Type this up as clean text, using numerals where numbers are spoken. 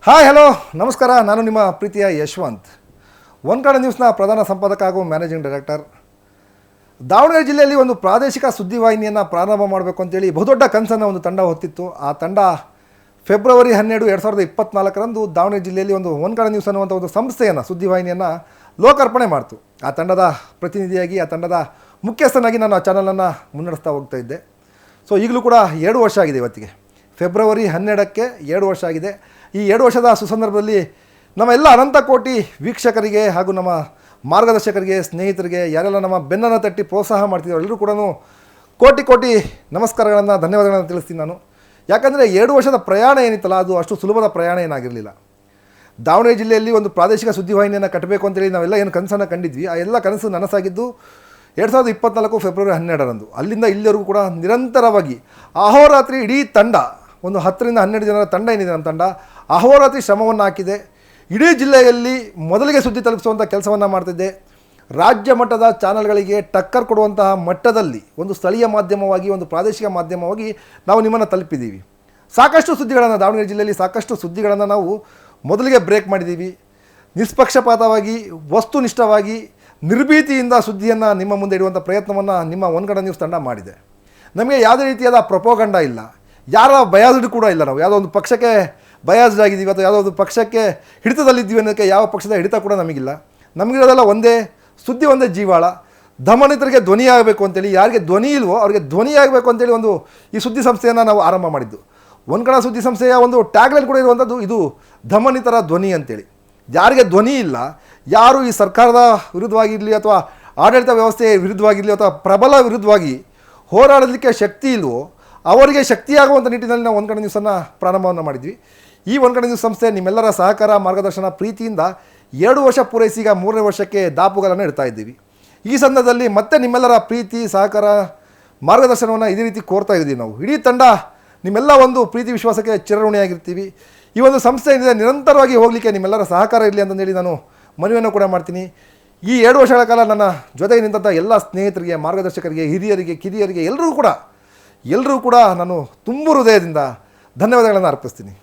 Hi hello ನಮಸ್ಕಾರ. ನಾನು ನಿಮ್ಮ ಪ್ರೀತಿಯ ಯಶವಂತ್, ಒನ್ ಕನ್ನಡ ನ್ಯೂಸ್ನ ಪ್ರಧಾನ ಸಂಪಾದಕ ಹಾಗೂ ಮ್ಯಾನೇಜಿಂಗ್ ಡೈರೆಕ್ಟರ್. ದಾವಣಗೆರೆ ಜಿಲ್ಲೆಯಲ್ಲಿ ಒಂದು ಪ್ರಾದೇಶಿಕ ಸುದ್ದಿವಾಹಿನಿಯನ್ನು ಪ್ರಾರಂಭ ಮಾಡಬೇಕು ಅಂತೇಳಿ ಬಹುದೊಡ್ಡ ಕನಸನ್ನು ಒಂದು ತಂಡ ಹೊತ್ತಿತ್ತು. ಆ ತಂಡ ಫೆಬ್ರವರಿ 12, 2024ರಂದು ದಾವಣಗೆರೆ ಜಿಲ್ಲೆಯಲ್ಲಿ ಒಂದು ಒನ್ ಕನ್ನಡ ನ್ಯೂಸ್ ಅನ್ನುವಂಥ ಒಂದು ಸಂಸ್ಥೆಯನ್ನು, ಸುದ್ದಿವಾಹಿನಿಯನ್ನು ಲೋಕಾರ್ಪಣೆ ಮಾಡ್ತು. ಆ ತಂಡದ ಪ್ರತಿನಿಧಿಯಾಗಿ, ಆ ತಂಡದ ಮುಖ್ಯಸ್ಥನಾಗಿ ನಾನು ಆ ಚಾನಲನ್ನು ಮುನ್ನಡೆಸ್ತಾ ಹೋಗ್ತಾ ಇದ್ದೆ. ಸೊ ಈಗಲೂ ಕೂಡ 2 ವರ್ಷ ಆಗಿದೆ. ಇವತ್ತಿಗೆ ಫೆಬ್ರವರಿ 12ಕ್ಕೆ 2 ವರ್ಷ ಆಗಿದೆ. ಈ 2 ವರ್ಷದ ಸುಸಂದರ್ಭದಲ್ಲಿ ನಮ್ಮ ಎಲ್ಲ ಅನಂತ ಕೋಟಿ ವೀಕ್ಷಕರಿಗೆ ಹಾಗೂ ನಮ್ಮ ಮಾರ್ಗದರ್ಶಕರಿಗೆ, ಸ್ನೇಹಿತರಿಗೆ, ಯಾರೆಲ್ಲ ನಮ್ಮ ಬೆನ್ನನ್ನು ತಟ್ಟಿ ಪ್ರೋತ್ಸಾಹ ಮಾಡ್ತಿದ್ರು ಎಲ್ಲರೂ ಕೂಡ ಕೋಟಿ ಕೋಟಿ ನಮಸ್ಕಾರಗಳನ್ನು, ಧನ್ಯವಾದಗಳನ್ನು ತಿಳಿಸ್ತೀನಿ ನಾನು. ಯಾಕಂದರೆ 2 ವರ್ಷದ ಪ್ರಯಾಣ ಏನಿತ್ತಲ್ಲ, ಅದು ಅಷ್ಟು ಸುಲಭದ ಪ್ರಯಾಣ ಏನಾಗಿರಲಿಲ್ಲ. ದಾವಣಗೆರೆ ಜಿಲ್ಲೆಯಲ್ಲಿ ಒಂದು ಪ್ರಾದೇಶಿಕ ಸುದ್ದಿವಾಹಿನಿಯನ್ನು ಕಟ್ಟಬೇಕು ಅಂತೇಳಿ ನಾವೆಲ್ಲ ಏನು ಕನಸನ್ನು ಕಂಡಿದ್ವಿ, ಆ ಎಲ್ಲ ಕನಸು ನನಸಾಗಿದ್ದು 2024 ಫೆಬ್ರವರಿ 12ರಂದು. ಅಲ್ಲಿಂದ ಇಲ್ಲಿವರೆಗೂ ಕೂಡ ನಿರಂತರವಾಗಿ ಅಹೋರಾತ್ರಿ ಇಡೀ ತಂಡ, ಒಂದು 10ರಿಂದ 12 ಜನರ ತಂಡ ಏನಿದೆ ನಮ್ಮ ತಂಡ, ಅಹೋರಾತ್ರಿ ಶ್ರಮವನ್ನು ಹಾಕಿದೆ. ಇಡೀ ಜಿಲ್ಲೆಯಲ್ಲಿ ಮೊದಲಿಗೆ ಸುದ್ದಿ ತಲುಪಿಸುವಂಥ ಕೆಲಸವನ್ನು ಮಾಡ್ತಿದ್ದೆ. ರಾಜ್ಯ ಮಟ್ಟದ ಚಾನಲ್ಗಳಿಗೆ ಟಕ್ಕರ್ ಕೊಡುವಂತಹ ಮಟ್ಟದಲ್ಲಿ ಒಂದು ಸ್ಥಳೀಯ ಮಾಧ್ಯಮವಾಗಿ, ಒಂದು ಪ್ರಾದೇಶಿಕ ಮಾಧ್ಯಮವಾಗಿ ನಾವು ನಿಮ್ಮನ್ನು ತಲುಪಿದ್ದೀವಿ. ಸಾಕಷ್ಟು ಸುದ್ದಿಗಳನ್ನು, ದಾವಣಗೆರೆ ಜಿಲ್ಲೆಯಲ್ಲಿ ಸಾಕಷ್ಟು ಸುದ್ದಿಗಳನ್ನು ನಾವು ಮೊದಲಿಗೆ ಬ್ರೇಕ್ ಮಾಡಿದ್ದೀವಿ. ನಿಷ್ಪಕ್ಷಪಾತವಾಗಿ, ವಸ್ತುನಿಷ್ಠವಾಗಿ, ನಿರ್ಭೀತಿಯಿಂದ ಸುದ್ದಿಯನ್ನು ನಿಮ್ಮ ಮುಂದೆ ಇಡುವಂಥ ಪ್ರಯತ್ನವನ್ನು ನಿಮ್ಮ ಒನ್ ಕನ್ನಡ ನ್ಯೂಸ್ ತಂಡ ಮಾಡಿದೆ. ನಮಗೆ ಯಾವುದೇ ರೀತಿಯಾದ ಪ್ರೊಪೋಗಂಡ ಇಲ್ಲ, ಯಾರ ಬಯಾಸ್ಡ್ ಕೂಡ ಇಲ್ಲ. ನಾವು ಯಾವುದೋ ಒಂದು ಪಕ್ಷಕ್ಕೆ ಬಯಾಸ್ಡ್ ಆಗಿದ್ದೀವಿ ಅಥವಾ ಯಾವುದೋ ಒಂದು ಪಕ್ಷಕ್ಕೆ ಹಿಡಿತದಲ್ಲಿದ್ದೀವಿ ಅನ್ನೋಕ್ಕೆ ಯಾವ ಪಕ್ಷದ ಹಿಡಿತ ಕೂಡ ನಮಗಿಲ್ಲ. ನಮಗಿರೋದೆಲ್ಲ ಒಂದೇ ಸುದ್ದಿ, ಒಂದೇ ಜೀವಾಳ. ದಮನಿತರಿಗೆ ಧ್ವನಿ ಆಗಬೇಕು ಅಂತೇಳಿ, ಯಾರಿಗೆ ಧ್ವನಿ ಇಲ್ವೋ ಅವರಿಗೆ ಧ್ವನಿ ಆಗಬೇಕು ಅಂತೇಳಿ ಒಂದು ಈ ಸುದ್ದಿ ಸಂಸ್ಥೆಯನ್ನು ನಾವು ಆರಂಭ ಮಾಡಿದ್ದು. ಒನ್ ಕನ್ನಡ ಸುದ್ದಿ ಸಂಸ್ಥೆಯ ಒಂದು ಟ್ಯಾಗ್ಲೈನ್ ಕೂಡ ಇರುವಂಥದ್ದು ಇದು, ದಮನಿತರ ಧ್ವನಿ ಅಂತೇಳಿ. ಯಾರಿಗೆ ಧ್ವನಿ ಇಲ್ಲ, ಯಾರು ಈ ಸರ್ಕಾರದ ವಿರುದ್ಧವಾಗಿರಲಿ ಅಥವಾ ಆಡಳಿತ ವ್ಯವಸ್ಥೆಯ ವಿರುದ್ಧವಾಗಿರಲಿ ಅಥವಾ ಪ್ರಬಲ ವಿರುದ್ಧವಾಗಿ ಹೋರಾಡಲಿಕ್ಕೆ ಶಕ್ತಿ ಇಲ್ವೋ ಅವರಿಗೆ ಶಕ್ತಿಯಾಗುವಂಥ ನಿಟ್ಟಿನಲ್ಲಿ ನಾವು ಒನ್ ಕನ್ನಡ ನ್ಯೂಸನ್ನು ಪ್ರಾರಂಭವನ್ನು ಮಾಡಿದ್ವಿ. ಈ ಒನ್ ಕನ್ನಡ ನ್ಯೂಸ್ ಸಂಸ್ಥೆ ನಿಮ್ಮೆಲ್ಲರ ಸಹಕಾರ, ಮಾರ್ಗದರ್ಶನ, ಪ್ರೀತಿಯಿಂದ 2 ವರ್ಷ ಪೂರೈಸಿ ಈಗ 3ನೇ ವರ್ಷಕ್ಕೆ ದಾಪುಗಳನ್ನು ಇಡ್ತಾ ಇದ್ದೀವಿ. ಈ ಸಂದರ್ಭದಲ್ಲಿ ಮತ್ತೆ ನಿಮ್ಮೆಲ್ಲರ ಪ್ರೀತಿ, ಸಹಕಾರ, ಮಾರ್ಗದರ್ಶನವನ್ನು ಇದೇ ರೀತಿ ಕೋರ್ತಾ ಇದ್ದೀವಿ. ನಾವು ಇಡೀ ತಂಡ ನಿಮ್ಮೆಲ್ಲ ಒಂದು ಪ್ರೀತಿ ವಿಶ್ವಾಸಕ್ಕೆ ಚಿರಋಣಿಯಾಗಿರ್ತೀವಿ. ಈ ಒಂದು ಸಂಸ್ಥೆ ಏನಿದೆ ನಿರಂತರವಾಗಿ ಹೋಗಲಿಕ್ಕೆ ನಿಮ್ಮೆಲ್ಲರ ಸಹಕಾರ ಇರಲಿ ಅಂತಂದೇಳಿ ನಾನು ಮನವಿಯನ್ನು ಕೂಡ ಮಾಡ್ತೀನಿ. ಈ 2 ವರ್ಷಗಳ ಕಾಲ ನನ್ನ ಜೊತೆಗೆ ನಿಂತಹ ಎಲ್ಲ ಸ್ನೇಹಿತರಿಗೆ, ಮಾರ್ಗದರ್ಶಕರಿಗೆ, ಹಿರಿಯರಿಗೆ, ಕಿರಿಯರಿಗೆ ಎಲ್ಲರೂ ಕೂಡ ನಾನು ತುಂಬು ಹೃದಯದಿಂದ ಧನ್ಯವಾದಗಳನ್ನು ಅರ್ಪಿಸ್ತೀನಿ.